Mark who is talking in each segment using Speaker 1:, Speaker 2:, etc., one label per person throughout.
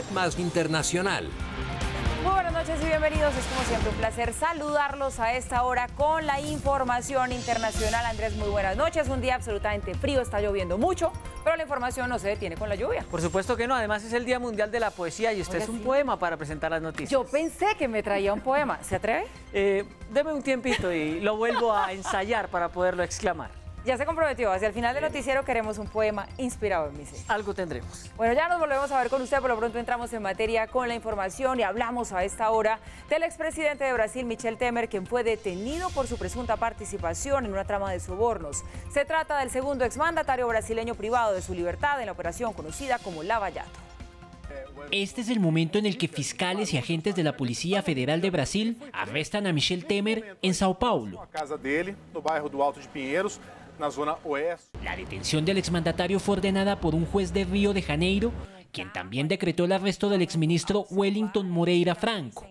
Speaker 1: Red Más Internacional.
Speaker 2: Muy buenas noches y bienvenidos. Es como siempre un placer saludarlos a esta hora con la información internacional. Andrés, muy buenas noches. Un día absolutamente frío, está lloviendo mucho, pero la información no se detiene con la lluvia.
Speaker 3: Por supuesto que no, además es el Día Mundial de la Poesía y este es un poema para presentar las noticias.
Speaker 2: Yo pensé que me traía un poema. ¿Se atreve?
Speaker 3: Deme un tiempito y lo vuelvo a ensayar para poderlo exclamar.
Speaker 2: Ya se comprometió, hacia el final del noticiero queremos un poema inspirado en mi ser.
Speaker 3: Algo tendremos.
Speaker 2: Bueno, ya nos volvemos a ver con usted, por lo pronto entramos en materia con la información y hablamos a esta hora del expresidente de Brasil, Michel Temer, quien fue detenido por su presunta participación en una trama de sobornos. Se trata del segundo exmandatario brasileño privado de su libertad en la operación conocida como Lava Jato.
Speaker 4: Este es el momento en el que fiscales y agentes de la Policía Federal de Brasil arrestan a Michel Temer en Sao Paulo. La detención del exmandatario fue ordenada por un juez de Río de Janeiro, quien también decretó el arresto del exministro Wellington Moreira Franco.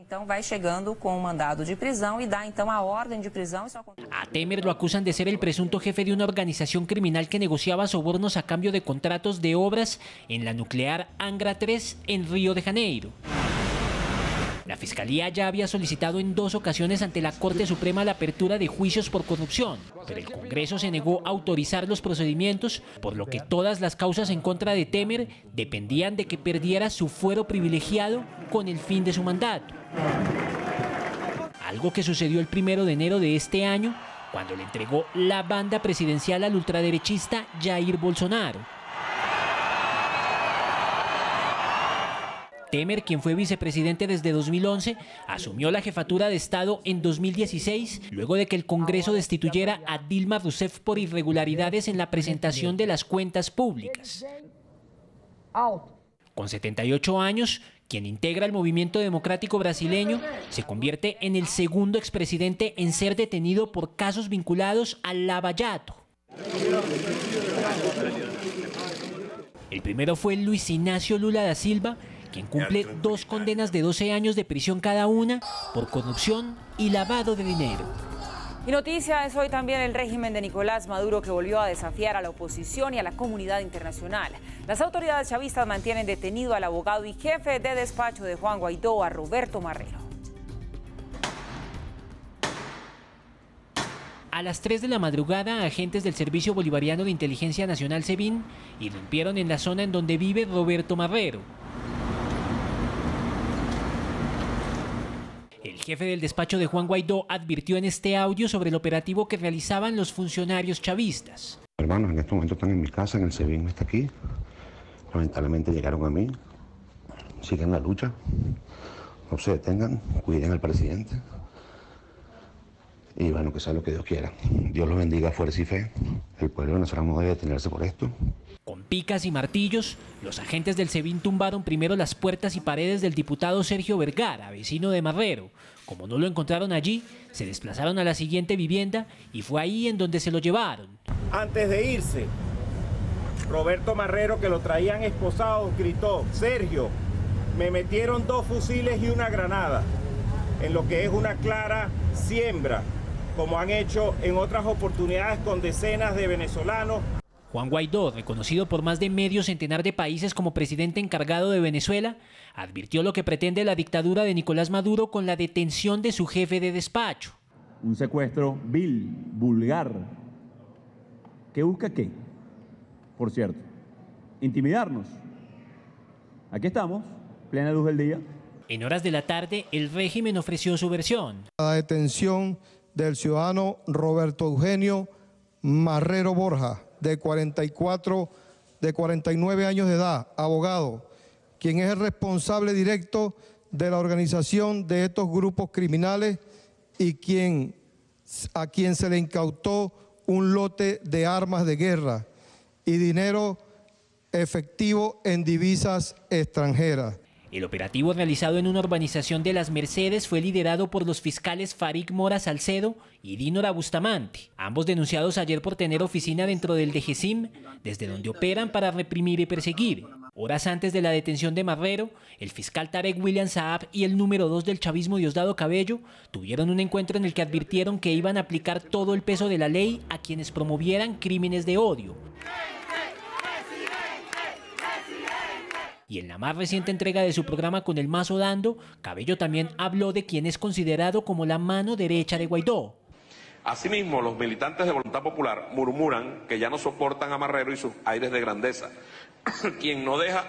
Speaker 4: A Temer lo acusan de ser el presunto jefe de una organización criminal que negociaba sobornos a cambio de contratos de obras en la nuclear Angra 3 en Río de Janeiro. La Fiscalía ya había solicitado en 2 ocasiones ante la Corte Suprema la apertura de juicios por corrupción, pero el Congreso se negó a autorizar los procedimientos, por lo que todas las causas en contra de Temer dependían de que perdiera su fuero privilegiado con el fin de su mandato. Algo que sucedió el 1 de enero de este año, cuando le entregó la banda presidencial al ultraderechista Jair Bolsonaro. Temer, quien fue vicepresidente desde 2011, asumió la jefatura de Estado en 2016, luego de que el Congreso destituyera a Dilma Rousseff por irregularidades en la presentación de las cuentas públicas. Con 78 años, quien integra el movimiento democrático brasileño, se convierte en el segundo expresidente en ser detenido por casos vinculados al Lava Jato. El primero fue Luis Inácio Lula da Silva, quien cumple 2 condenas de 12 años de prisión cada una por corrupción y lavado de dinero.
Speaker 2: Y noticia es hoy también el régimen de Nicolás Maduro, que volvió a desafiar a la oposición y a la comunidad internacional. Las autoridades chavistas mantienen detenido al abogado y jefe de despacho de Juan Guaidó, a Roberto Marrero.
Speaker 4: A las 3 de la madrugada, agentes del Servicio Bolivariano de Inteligencia Nacional SEBIN irrumpieron en la zona en donde vive Roberto Marrero. El jefe del despacho de Juan Guaidó advirtió en este audio sobre el operativo que realizaban los funcionarios chavistas.
Speaker 5: Hermanos, en este momento están en mi casa, en el SEBIN está aquí. Lamentablemente llegaron a mí. Siguen la lucha. No se detengan, cuiden al presidente. Y bueno, que sea lo que Dios quiera. Dios los bendiga, fuerza y fe. El pueblo venezolano no debe detenerse por esto.
Speaker 4: Con picas y martillos, los agentes del SEBIN tumbaron primero las puertas y paredes del diputado Sergio Vergara, vecino de Marrero. Como no lo encontraron allí, se desplazaron a la siguiente vivienda y fue ahí en donde se lo llevaron.
Speaker 6: Antes de irse, Roberto Marrero, que lo traían esposado, gritó: Sergio, me metieron 2 fusiles y una granada, en lo que es una clara siembra, como han hecho en otras oportunidades con decenas de venezolanos.
Speaker 4: Juan Guaidó, reconocido por más de medio centenar de países como presidente encargado de Venezuela, advirtió lo que pretende la dictadura de Nicolás Maduro con la detención de su jefe de despacho.
Speaker 7: Un secuestro vil, vulgar. ¿Qué busca qué? Por cierto, intimidarnos. Aquí estamos, plena luz del día.
Speaker 4: En horas de la tarde, el régimen ofreció su versión.
Speaker 8: La detención del ciudadano Roberto Eugenio Marrero Borja, de 49 años de edad, abogado, quien es el responsable directo de la organización de estos grupos criminales y a quien se le incautó un lote de armas de guerra y dinero efectivo en divisas extranjeras.
Speaker 4: El operativo realizado en una urbanización de Las Mercedes fue liderado por los fiscales Farik Mora Salcedo y Dinora Bustamante, ambos denunciados ayer por tener oficina dentro del DGCIM, desde donde operan para reprimir y perseguir. Horas antes de la detención de Marrero, el fiscal Tarek William Saab y el número 2 del chavismo, Diosdado Cabello, tuvieron un encuentro en el que advirtieron que iban a aplicar todo el peso de la ley a quienes promovieran crímenes de odio. Y en la más reciente entrega de su programa Con el Mazo Dando, Cabello también habló de quien es considerado como la mano derecha de Guaidó.
Speaker 1: Asimismo, los militantes de Voluntad Popular murmuran que ya no soportan a Marrero y sus aires de grandeza, quien no deja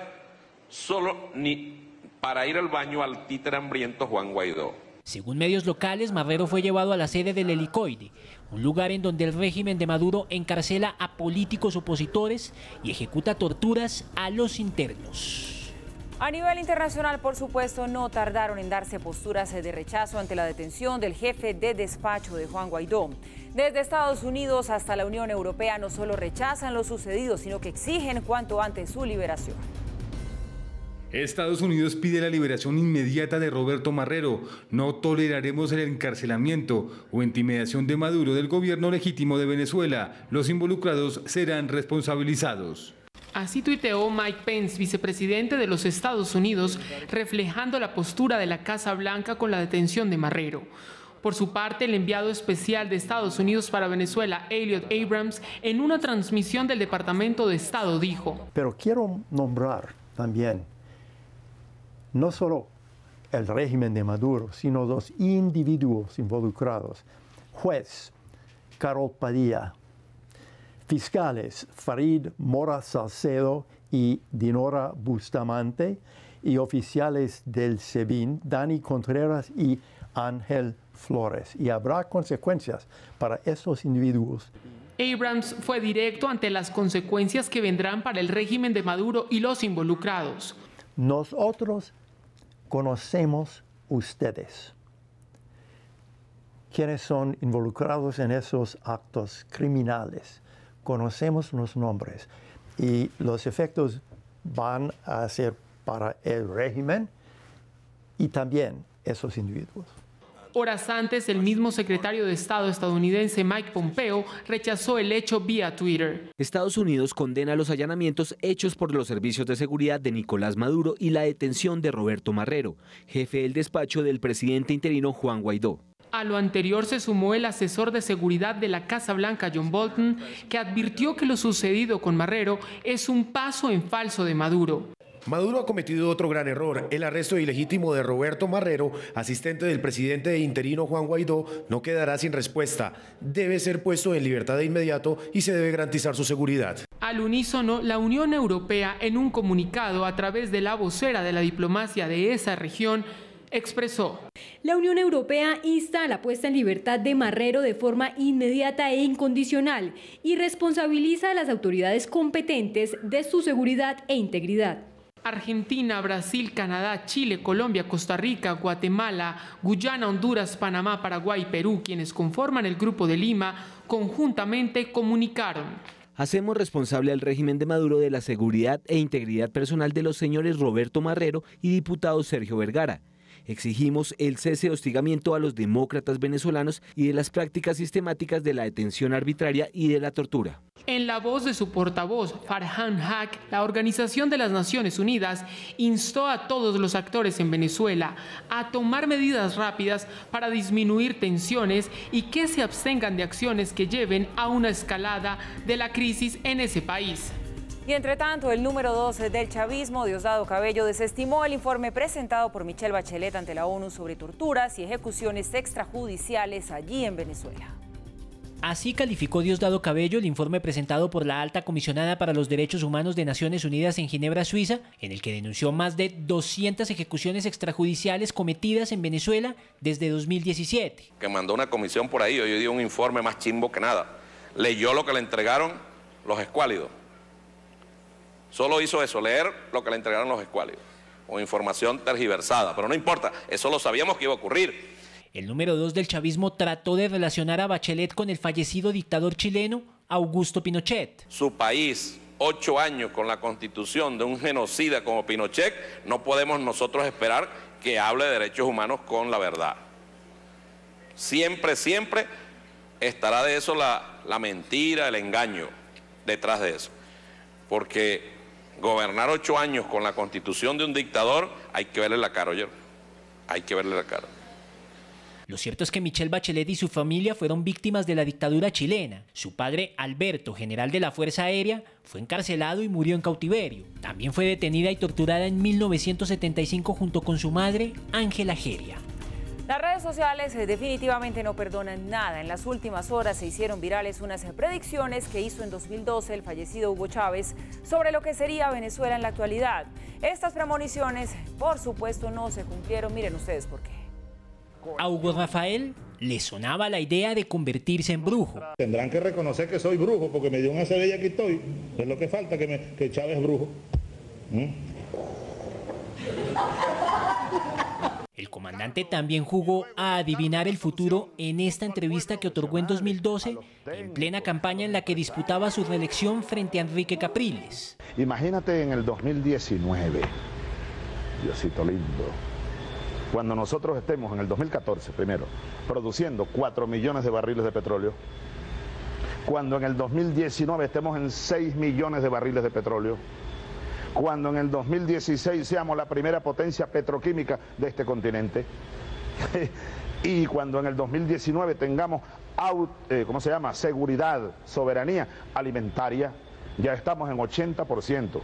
Speaker 1: solo ni para ir al baño al títere hambriento Juan Guaidó.
Speaker 4: Según medios locales, Marrero fue llevado a la sede del Helicoide, un lugar en donde el régimen de Maduro encarcela a políticos opositores y ejecuta torturas a los internos.
Speaker 2: A nivel internacional, por supuesto, no tardaron en darse posturas de rechazo ante la detención del jefe de despacho de Juan Guaidó. Desde Estados Unidos hasta la Unión Europea no solo rechazan lo sucedido, sino que exigen cuanto antes su liberación.
Speaker 9: Estados Unidos pide la liberación inmediata de Roberto Marrero. No toleraremos el encarcelamiento o intimidación de Maduro del gobierno legítimo de Venezuela. Los involucrados serán responsabilizados.
Speaker 10: Así tuiteó Mike Pence, vicepresidente de los Estados Unidos, reflejando la postura de la Casa Blanca con la detención de Marrero. Por su parte, el enviado especial de Estados Unidos para Venezuela, Elliot Abrams, en una transmisión del Departamento de Estado dijo:
Speaker 11: Pero quiero nombrar también no solo el régimen de Maduro, sino dos individuos involucrados: juez Carol Padilla, fiscales Farid Mora Salcedo y Dinora Bustamante, y oficiales del SEBIN, Dani Contreras y Ángel Flores. Y habrá consecuencias para estos individuos.
Speaker 10: Abrams fue directo ante las consecuencias que vendrán para el régimen de Maduro y los involucrados.
Speaker 11: Nosotros conocemos ustedes, quienes son involucrados en esos actos criminales. Conocemos los nombres y los efectos van a ser para el régimen y también esos individuos.
Speaker 10: Horas antes, el mismo secretario de Estado estadounidense Mike Pompeo rechazó el hecho vía Twitter.
Speaker 12: Estados Unidos condena los allanamientos hechos por los servicios de seguridad de Nicolás Maduro y la detención de Roberto Marrero, jefe del despacho del presidente interino Juan Guaidó.
Speaker 10: A lo anterior se sumó el asesor de seguridad de la Casa Blanca, John Bolton, que advirtió que lo sucedido con Marrero es un paso en falso de Maduro.
Speaker 13: Maduro ha cometido otro gran error. El arresto ilegítimo de Roberto Marrero, asistente del presidente interino Juan Guaidó, no quedará sin respuesta. Debe ser puesto en libertad de inmediato y se debe garantizar su seguridad.
Speaker 10: Al unísono, la Unión Europea, en un comunicado a través de la vocera de la diplomacia de esa región, expresó:
Speaker 14: La Unión Europea insta a la puesta en libertad de Marrero de forma inmediata e incondicional y responsabiliza a las autoridades competentes de su seguridad e integridad.
Speaker 10: Argentina, Brasil, Canadá, Chile, Colombia, Costa Rica, Guatemala, Guyana, Honduras, Panamá, Paraguay y Perú, quienes conforman el Grupo de Lima, conjuntamente comunicaron:
Speaker 12: Hacemos responsable al régimen de Maduro de la seguridad e integridad personal de los señores Roberto Marrero y diputado Sergio Vergara. Exigimos el cese de hostigamiento a los demócratas venezolanos y de las prácticas sistemáticas de la detención arbitraria y de la tortura.
Speaker 10: En la voz de su portavoz, Farhan Haq, la Organización de las Naciones Unidas instó a todos los actores en Venezuela a tomar medidas rápidas para disminuir tensiones y que se abstengan de acciones que lleven a una escalada de la crisis en ese país.
Speaker 2: Y entre tanto, el número 2 del chavismo, Diosdado Cabello, desestimó el informe presentado por Michelle Bachelet ante la ONU sobre torturas y ejecuciones extrajudiciales allí en Venezuela.
Speaker 4: Así calificó Diosdado Cabello el informe presentado por la Alta Comisionada para los Derechos Humanos de Naciones Unidas en Ginebra, Suiza, en el que denunció más de 200 ejecuciones extrajudiciales cometidas en Venezuela desde 2017.
Speaker 1: Que mandó una comisión por ahí, hoy dio un informe más chimbo que nada. Leyó lo que le entregaron los escuálidos. Solo hizo eso, leer lo que le entregaron los escuálidos, o información tergiversada, pero no importa, eso lo sabíamos que iba a ocurrir.
Speaker 4: El número 2 del chavismo trató de relacionar a Bachelet con el fallecido dictador chileno Augusto Pinochet.
Speaker 1: Su país, 8 años con la constitución de un genocida como Pinochet, no podemos nosotros esperar que hable de derechos humanos con la verdad. Siempre, siempre estará de eso la mentira, el engaño detrás de eso, porque gobernar 8 años con la constitución de un dictador, hay que verle la cara, oye, hay que verle la cara.
Speaker 4: Lo cierto es que Michelle Bachelet y su familia fueron víctimas de la dictadura chilena. Su padre, Alberto, general de la Fuerza Aérea, fue encarcelado y murió en cautiverio. También fue detenida y torturada en 1975 junto con su madre, Ángela Geria.
Speaker 2: Las redes sociales definitivamente no perdonan nada. En las últimas horas se hicieron virales unas predicciones que hizo en 2012 el fallecido Hugo Chávez sobre lo que sería Venezuela en la actualidad. Estas premoniciones, por supuesto, no se cumplieron. Miren ustedes por qué.
Speaker 4: A Hugo Rafael le sonaba la idea de convertirse en brujo.
Speaker 15: Tendrán que reconocer que soy brujo porque me dio una CD y aquí estoy. Es lo que falta, que Chávez es brujo.
Speaker 4: El comandante también jugó a adivinar el futuro en esta entrevista que otorgó en 2012, en plena campaña en la que disputaba su reelección frente a Enrique Capriles.
Speaker 16: Imagínate en el 2019, Diosito lindo, cuando nosotros estemos en el 2014 primero, produciendo 4 millones de barriles de petróleo, cuando en el 2019 estemos en 6 millones de barriles de petróleo, cuando en el 2016 seamos la primera potencia petroquímica de este continente y cuando en el 2019 tengamos seguridad, soberanía alimentaria, ya estamos en 80%.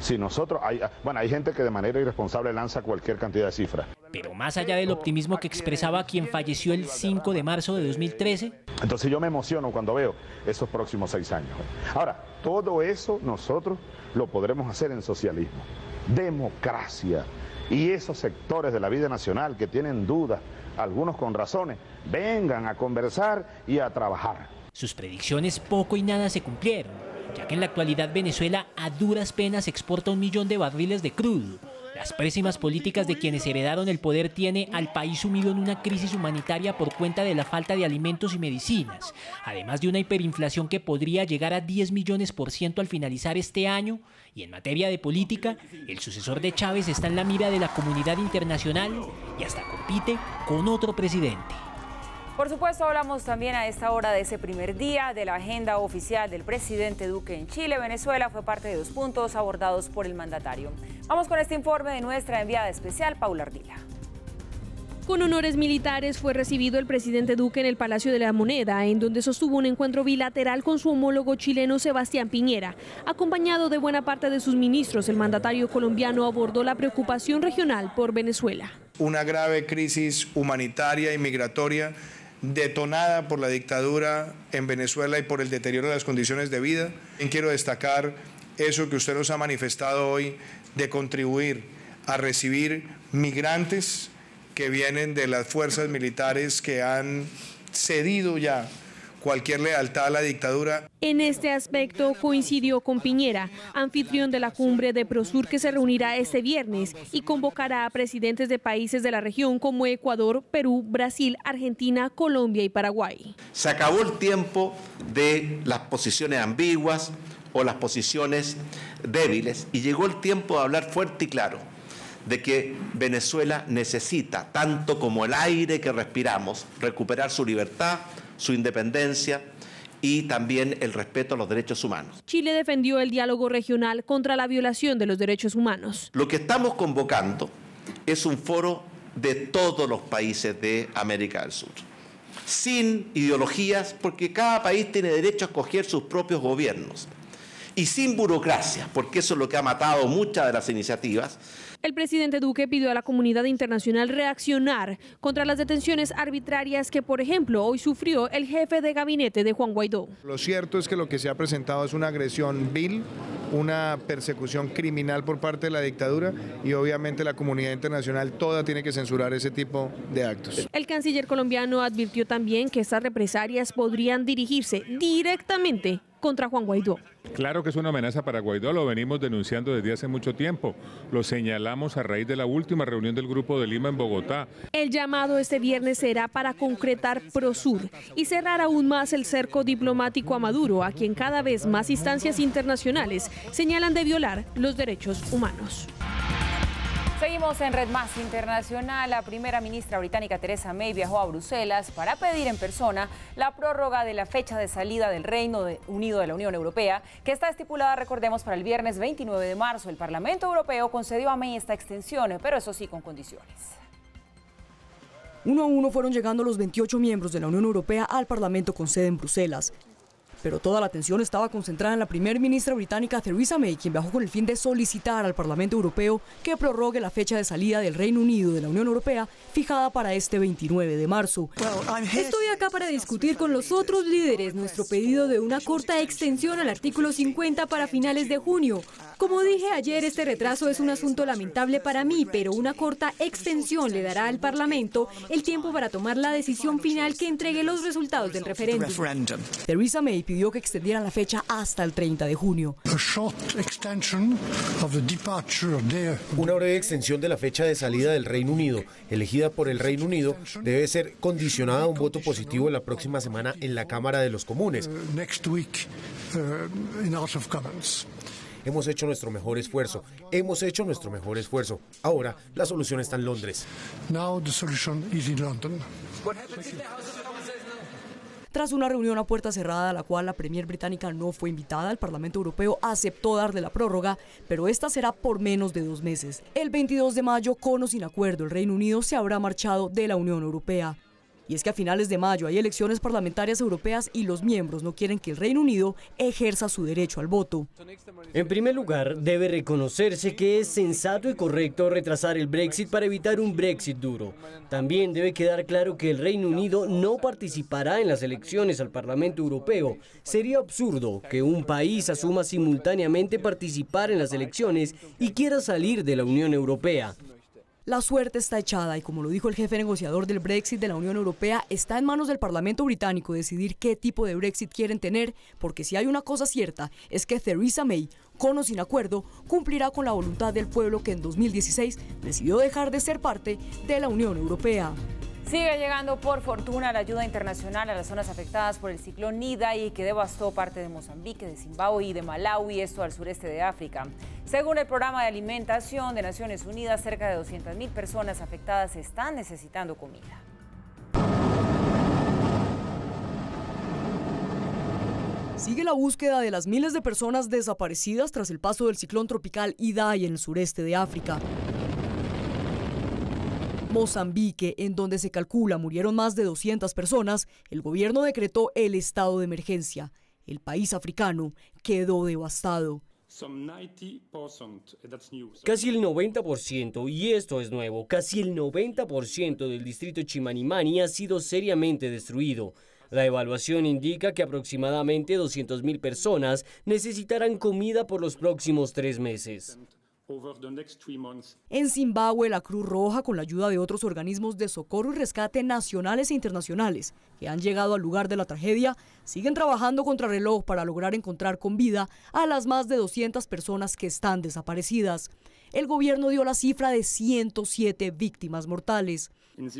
Speaker 16: Si nosotros, hay gente que de manera irresponsable lanza cualquier cantidad de cifras.
Speaker 4: Pero más allá del optimismo que expresaba quien falleció el 5 de marzo de 2013.
Speaker 16: Entonces yo me emociono cuando veo esos próximos 6 años. Ahora, todo eso nosotros lo podremos hacer en socialismo, democracia. Y esos sectores de la vida nacional que tienen dudas, algunos con razones, vengan a conversar y a trabajar.
Speaker 4: Sus predicciones poco y nada se cumplieron, ya que en la actualidad Venezuela a duras penas exporta 1 millón de barriles de crudo. Las pésimas políticas de quienes heredaron el poder tiene al país sumido en una crisis humanitaria por cuenta de la falta de alimentos y medicinas, además de una hiperinflación que podría llegar a 10 millones% al finalizar este año. Y en materia de política, el sucesor de Chávez está en la mira de la comunidad internacional y hasta compite con otro presidente.
Speaker 2: Por supuesto, hablamos también a esta hora de ese primer día de la agenda oficial del presidente Duque en Chile. Venezuela fue parte de 2 puntos abordados por el mandatario. Vamos con este informe de nuestra enviada especial, Paula Ardila.
Speaker 17: Con honores militares fue recibido el presidente Duque en el Palacio de la Moneda, en donde sostuvo un encuentro bilateral con su homólogo chileno Sebastián Piñera. Acompañado de buena parte de sus ministros, el mandatario colombiano abordó la preocupación regional por Venezuela.
Speaker 18: Una grave crisis humanitaria y migratoria detonada por la dictadura en Venezuela y por el deterioro de las condiciones de vida. Quiero destacar eso que usted nos ha manifestado hoy de contribuir a recibir migrantes que vienen de las fuerzas militares que han cedido ya cualquier lealtad a la dictadura.
Speaker 17: En este aspecto coincidió con Piñera, anfitrión de la cumbre de Prosur que se reunirá este viernes y convocará a presidentes de países de la región como Ecuador, Perú, Brasil, Argentina, Colombia y Paraguay.
Speaker 19: Se acabó el tiempo de las posiciones ambiguas o las posiciones débiles y llegó el tiempo de hablar fuerte y claro de que Venezuela necesita, tanto como el aire que respiramos, recuperar su libertad, su independencia y también el respeto a los derechos humanos.
Speaker 17: Chile defendió el diálogo regional contra la violación de los derechos humanos.
Speaker 19: Lo que estamos convocando es un foro de todos los países de América del Sur, sin ideologías, porque cada país tiene derecho a escoger sus propios gobiernos, y sin burocracia, porque eso es lo que ha matado muchas de las iniciativas.
Speaker 17: El presidente Duque pidió a la comunidad internacional reaccionar contra las detenciones arbitrarias que, por ejemplo, hoy sufrió el jefe de gabinete de Juan Guaidó.
Speaker 18: Lo cierto es que lo que se ha presentado es una agresión vil, una persecución criminal por parte de la dictadura y obviamente la comunidad internacional toda tiene que censurar ese tipo de actos.
Speaker 17: El canciller colombiano advirtió también que estas represalias podrían dirigirse directamente contra Juan Guaidó.
Speaker 20: Claro que es una amenaza para Guaidó, lo venimos denunciando desde hace mucho tiempo. Lo señalamos a raíz de la última reunión del Grupo de Lima en Bogotá.
Speaker 17: El llamado este viernes será para concretar Prosur y cerrar aún más el cerco diplomático a Maduro, a quien cada vez más instancias internacionales señalan de violar los derechos humanos.
Speaker 2: Seguimos en Red Más Internacional. La primera ministra británica Theresa May viajó a Bruselas para pedir en persona la prórroga de la fecha de salida del Reino Unido de la Unión Europea, que está estipulada, recordemos, para el viernes 29 de marzo. El Parlamento Europeo concedió a May esta extensión, pero eso sí, con condiciones.
Speaker 21: Uno a uno fueron llegando los 28 miembros de la Unión Europea al Parlamento con sede en Bruselas. Pero toda la atención estaba concentrada en la primer ministra británica Theresa May, quien viajó con el fin de solicitar al Parlamento Europeo que prorrogue la fecha de salida del Reino Unido de la Unión Europea, fijada para este 29 de marzo.
Speaker 14: Estoy acá para discutir con los otros líderes nuestro pedido de una corta extensión al artículo 50 para finales de junio. Como dije ayer, este retraso es un asunto lamentable para mí, pero una corta extensión le dará al Parlamento el tiempo para tomar la decisión final que entregue los resultados del referéndum.
Speaker 21: Theresa May pidió que extendieran la fecha hasta el 30 de junio.
Speaker 13: Una breve extensión de la fecha de salida del Reino Unido, elegida por el Reino Unido, debe ser condicionada a un voto positivo la próxima semana en la Cámara de los Comunes. Hemos hecho nuestro mejor esfuerzo. Ahora, la solución está en Londres.
Speaker 21: Tras una reunión a puerta cerrada a la cual la premier británica no fue invitada, el Parlamento Europeo aceptó darle la prórroga, pero esta será por menos de 2 meses. El 22 de mayo, con o sin acuerdo, el Reino Unido se habrá marchado de la Unión Europea. Y es que a finales de mayo hay elecciones parlamentarias europeas y los miembros no quieren que el Reino Unido ejerza su derecho al voto.
Speaker 22: En primer lugar, debe reconocerse que es sensato y correcto retrasar el Brexit para evitar un Brexit duro. También debe quedar claro que el Reino Unido no participará en las elecciones al Parlamento Europeo. Sería absurdo que un país asuma simultáneamente participar en las elecciones y quiera salir de la Unión Europea.
Speaker 21: La suerte está echada y, como lo dijo el jefe negociador del Brexit de la Unión Europea, está en manos del Parlamento británico decidir qué tipo de Brexit quieren tener, porque si hay una cosa cierta es que Theresa May, con o sin acuerdo, cumplirá con la voluntad del pueblo que en 2016 decidió dejar de ser parte de la Unión Europea.
Speaker 2: Sigue llegando por fortuna la ayuda internacional a las zonas afectadas por el ciclón Idai, que devastó parte de Mozambique, de Zimbabue y de Malawi, esto al sureste de África. Según el programa de alimentación de Naciones Unidas, cerca de 200.000 personas afectadas están necesitando comida.
Speaker 21: Sigue la búsqueda de las miles de personas desaparecidas tras el paso del ciclón tropical Idai en el sureste de África. Mozambique, en donde se calcula murieron más de 200 personas, el gobierno decretó el estado de emergencia. El país africano quedó devastado.
Speaker 22: Casi el 90%, y esto es nuevo, casi el 90% del distrito Chimanimani ha sido seriamente destruido. La evaluación indica que aproximadamente 200.000 personas necesitarán comida por los próximos 3 meses.
Speaker 21: En Zimbabue, la Cruz Roja, con la ayuda de otros organismos de socorro y rescate nacionales e internacionales que han llegado al lugar de la tragedia, siguen trabajando contrarreloj para lograr encontrar con vida a las más de 200 personas que están desaparecidas. El gobierno dio la cifra de 107 víctimas mortales.
Speaker 22: En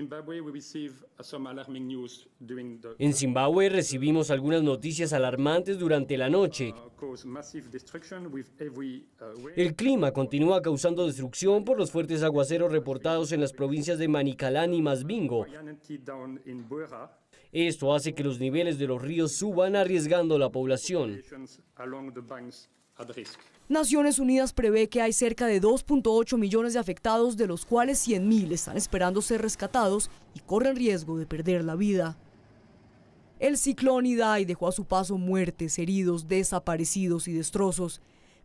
Speaker 22: Zimbabue recibimos algunas noticias alarmantes durante la noche. El clima continúa causando destrucción por los fuertes aguaceros reportados en las provincias de Manicaland y Masvingo. Esto hace que los niveles de los ríos suban, arriesgando la población.
Speaker 21: Naciones Unidas prevé que hay cerca de 2.8 millones de afectados, de los cuales 100.000 están esperando ser rescatados y corren riesgo de perder la vida. El ciclón Idai dejó a su paso muertes, heridos, desaparecidos y destrozos.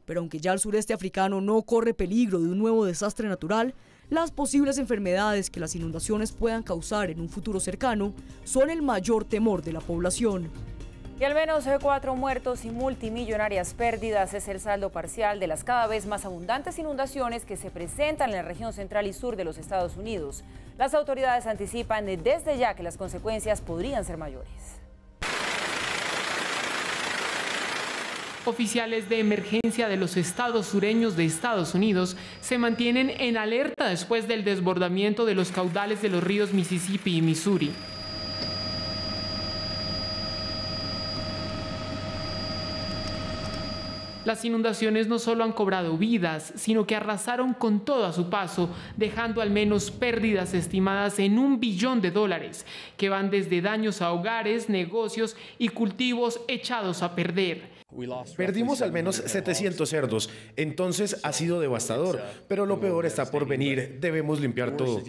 Speaker 21: Pero aunque ya el sureste africano no corre peligro de un nuevo desastre natural, las posibles enfermedades que las inundaciones puedan causar en un futuro cercano son el mayor temor de la población.
Speaker 2: Y al menos 4 muertos y multimillonarias pérdidas es el saldo parcial de las cada vez más abundantes inundaciones que se presentan en la región central y sur de los Estados Unidos. Las autoridades anticipan desde ya que las consecuencias podrían ser mayores.
Speaker 10: Oficiales de emergencia de los estados sureños de Estados Unidos se mantienen en alerta después del desbordamiento de los caudales de los ríos Mississippi y Missouri. Las inundaciones no solo han cobrado vidas, sino que arrasaron con todo a su paso, dejando al menos pérdidas estimadas en $1 billón, que van desde daños a hogares, negocios y cultivos echados a perder.
Speaker 13: Perdimos al menos 700 cerdos, entonces ha sido devastador, pero lo peor está por venir, debemos limpiar todo.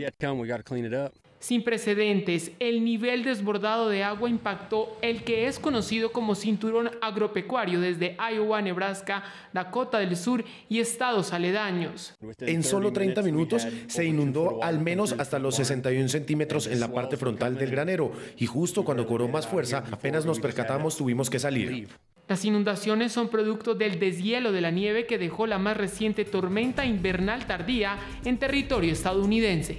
Speaker 10: Sin precedentes, el nivel desbordado de agua impactó el que es conocido como cinturón agropecuario desde Iowa, Nebraska, Dakota del Sur y estados aledaños.
Speaker 13: En solo 30 minutos se inundó al menos hasta los 61 centímetros en la parte frontal del granero y justo cuando cobró más fuerza, apenas nos percatamos, tuvimos que salir.
Speaker 10: Las inundaciones son producto del deshielo de la nieve que dejó la más reciente tormenta invernal tardía en territorio estadounidense.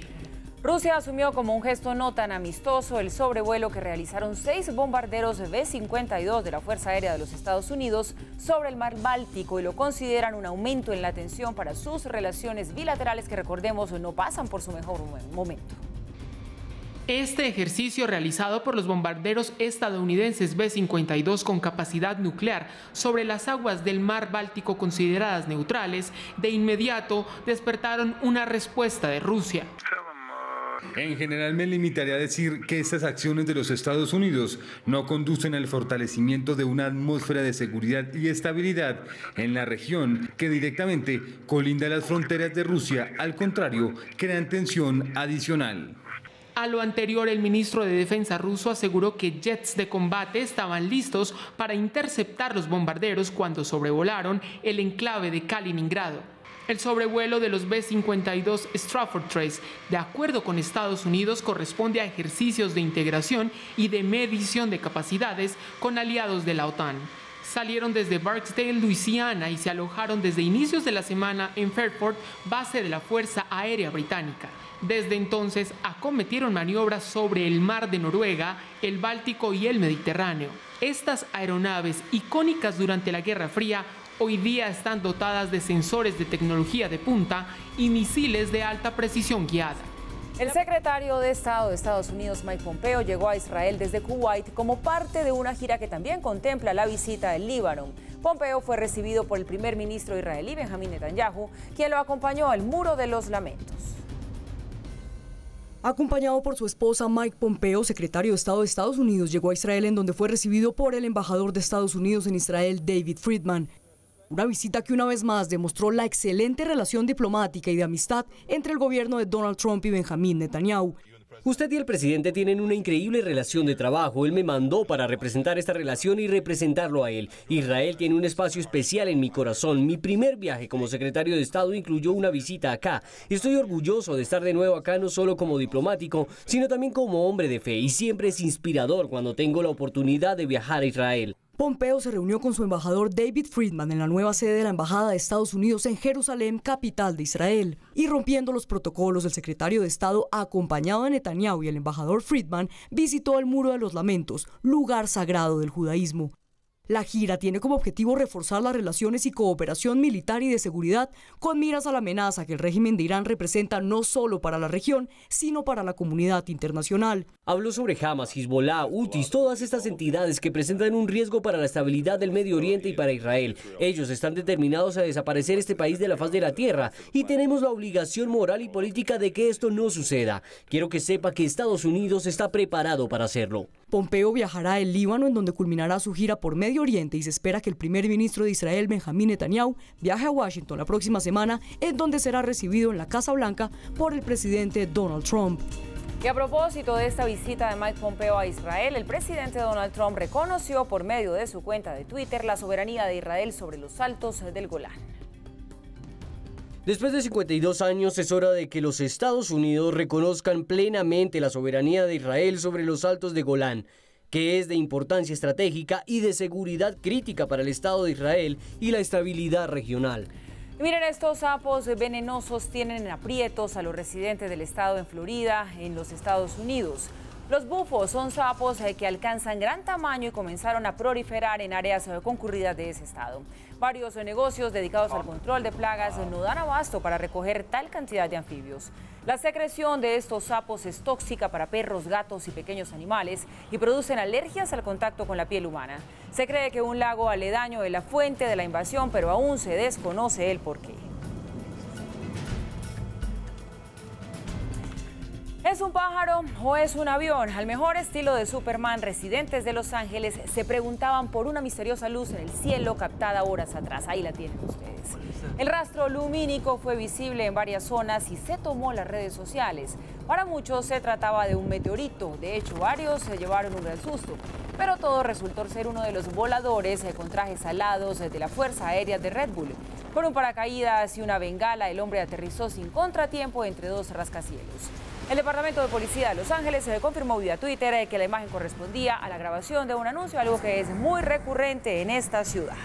Speaker 2: Rusia asumió como un gesto no tan amistoso el sobrevuelo que realizaron 6 bombarderos B-52 de la Fuerza Aérea de los Estados Unidos sobre el mar Báltico y lo consideran un aumento en la tensión para sus relaciones bilaterales que, recordemos, no pasan por su mejor momento.
Speaker 10: Este ejercicio realizado por los bombarderos estadounidenses B-52 con capacidad nuclear sobre las aguas del mar Báltico consideradas neutrales, de inmediato despertaron una respuesta de Rusia.
Speaker 9: En general me limitaría a decir que estas acciones de los Estados Unidos no conducen al fortalecimiento de una atmósfera de seguridad y estabilidad en la región que directamente colinda las fronteras de Rusia, al contrario, crean tensión adicional.
Speaker 10: A lo anterior, el ministro de Defensa ruso aseguró que jets de combate estaban listos para interceptar los bombarderos cuando sobrevolaron el enclave de Kaliningrado. El sobrevuelo de los B-52 Stafford 3, de acuerdo con Estados Unidos, corresponde a ejercicios de integración y de medición de capacidades con aliados de la OTAN. Salieron desde Barksdale, Luisiana, y se alojaron desde inicios de la semana en Fairport, base de la Fuerza Aérea Británica. Desde entonces acometieron maniobras sobre el mar de Noruega, el Báltico y el Mediterráneo. Estas aeronaves, icónicas durante la Guerra Fría, hoy día están dotadas de sensores de tecnología de punta y misiles de alta precisión guiada.
Speaker 2: El secretario de Estado de Estados Unidos, Mike Pompeo, llegó a Israel desde Kuwait como parte de una gira que también contempla la visita del Líbano. Pompeo fue recibido por el primer ministro israelí, Benjamín Netanyahu, quien lo acompañó al Muro de los Lamentos.
Speaker 21: Acompañado por su esposa, Mike Pompeo, secretario de Estado de Estados Unidos, llegó a Israel, en donde fue recibido por el embajador de Estados Unidos en Israel, David Friedman. Una visita que una vez más demostró la excelente relación diplomática y de amistad entre el gobierno de Donald Trump y Benjamín Netanyahu.
Speaker 22: Usted y el presidente tienen una increíble relación de trabajo. Él me mandó para representar esta relación y representarlo a él. Israel tiene un espacio especial en mi corazón. Mi primer viaje como secretario de Estado incluyó una visita acá. Estoy orgulloso de estar de nuevo acá, no solo como diplomático, sino también como hombre de fe. Y siempre es inspirador cuando tengo la oportunidad de viajar a Israel.
Speaker 21: Pompeo se reunió con su embajador David Friedman en la nueva sede de la Embajada de Estados Unidos en Jerusalén, capital de Israel. Y rompiendo los protocolos, el secretario de Estado, acompañado de Netanyahu y el embajador Friedman, visitó el Muro de los Lamentos, lugar sagrado del judaísmo. La gira tiene como objetivo reforzar las relaciones y cooperación militar y de seguridad con miras a la amenaza que el régimen de Irán representa no solo para la región, sino para la comunidad internacional.
Speaker 22: Habló sobre Hamas, Hezbollah, Houthis, todas estas entidades que presentan un riesgo para la estabilidad del Medio Oriente y para Israel. Ellos están determinados a desaparecer este país de la faz de la tierra y tenemos la obligación moral y política de que esto no suceda. Quiero que sepa que Estados Unidos está preparado para hacerlo.
Speaker 21: Pompeo viajará al Líbano, en donde culminará su gira por Medio Oriente, y se espera que el primer ministro de Israel, Benjamín Netanyahu, viaje a Washington la próxima semana, en donde será recibido en la Casa Blanca por el presidente Donald Trump.
Speaker 2: Y a propósito de esta visita de Mike Pompeo a Israel, el presidente Donald Trump reconoció por medio de su cuenta de Twitter la soberanía de Israel sobre los altos del Golán.
Speaker 22: Después de 52 años es hora de que los Estados Unidos reconozcan plenamente la soberanía de Israel sobre los altos de Golán, que es de importancia estratégica y de seguridad crítica para el Estado de Israel y la estabilidad regional.
Speaker 2: Miren, estos sapos venenosos tienen en aprietos a los residentes del estado en Florida, en los Estados Unidos. Los bufos son sapos que alcanzan gran tamaño y comenzaron a proliferar en áreas concurridas de ese estado. Varios negocios dedicados al control de plagas no dan abasto para recoger tal cantidad de anfibios. La secreción de estos sapos es tóxica para perros, gatos y pequeños animales y producen alergias al contacto con la piel humana. Se cree que un lago aledaño es la fuente de la invasión, pero aún se desconoce el porqué. ¿Es un pájaro o es un avión? Al mejor estilo de Superman, residentes de Los Ángeles se preguntaban por una misteriosa luz en el cielo captada horas atrás. Ahí la tienen ustedes. El rastro lumínico fue visible en varias zonas y se tomó las redes sociales. Para muchos se trataba de un meteorito, de hecho varios se llevaron un gran susto, pero todo resultó ser uno de los voladores con trajes alados de la Fuerza Aérea de Red Bull. Con un paracaídas y una bengala, el hombre aterrizó sin contratiempo entre dos rascacielos. El Departamento de Policía de Los Ángeles confirmó vía Twitter que la imagen correspondía a la grabación de un anuncio, algo que es muy recurrente en esta ciudad.